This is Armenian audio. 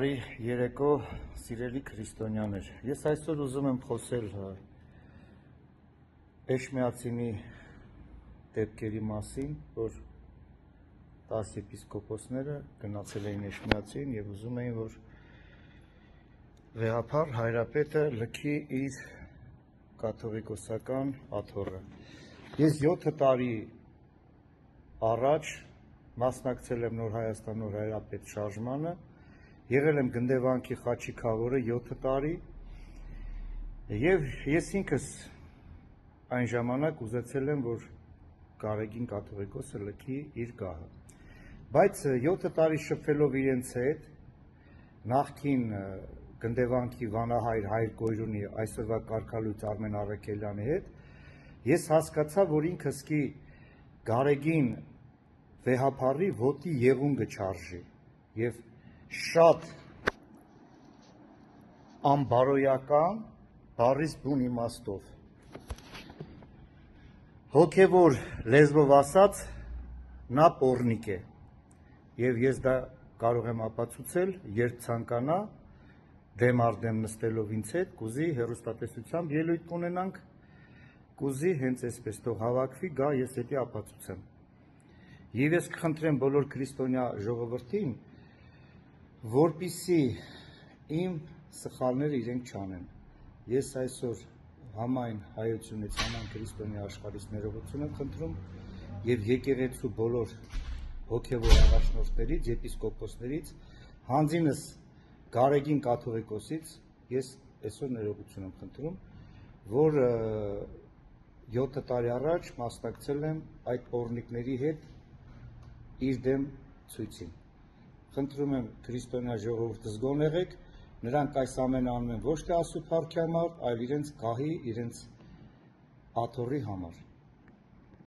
Բարի երեկո, սիրելի քրիստոնյաներ։ Ես այսօր ուզում եմ խոսել Էջմիածինի դեպքերի մասին, որ 10 եպիսկոպոսները գնացել էին Էջմիածին եւ ուզում էին, որ վեհափառ հայրապետը լքի իր կաթողիկոսական աթոռը։ Ես 7 տարի առաջ մասնակցել եմ Նոր Հայաստան Նոր Հայրապետ շարժմանը, եղել եմ Գնդեվանքի Խաչի քավորը 7 տարի եւ ես ինքս այն ժամանակ ուզեցել եմ, որ Գարեգին կաթողիկոսը լքի իր գահը, բայց 7 տարի շփվելով իրենց հետ, նախկին Գնդեվանքի վանահայր Հայր Գոյրունի, այսօրվա կարգալույծ Արմեն Առաքելյանի հետ, ես հասկացա, որ ինքս կի Գարեգին վեհափառի ոտի եղունգը չարժի եւ շատ անբարոյական բառից բուն իմաստով հոգևոր լեզվով ասած նա պոռնիկ է եւ ես դա կարող եմ ապացուցել, երբ ցանկանա դեմ առ դեմ նստելով ինձ հետ կուզի հեռուստատեսությամբ ելույթ կունենանք, կուզի հենց այսպես թող հավաքվի, գա ես դա ապացուցեմ։ Եվ ես կխնդրեմ բոլոր քրիստոնյա ժողովրդին, որպեսզի իմ սխալները իրենք չանեն։ Ես այսօր համայն հայությունից, համայն քրիստոնյա աշխարհից ներողություն եմ խնդրում եւ եկեղեցու բոլոր հոգեվոր առաջնորդներից, եպիսկոպոսներից, հանձինս Գարեգին կաթողիկոսից ես այսօր ներողություն եմ խնդրում, որ 7 տարի առաջ մասնակցել եմ այդ պոռնիկների հետ իր դեմ ցույցին։ Խնդրում եմ քրիստոնյա ժողովուրդը զգոն եղեք, նրանք այս ամենը անում են ոչ թե Աստծո փառքի համար, այլ իրենց գահի, իրենց աթոռի համար։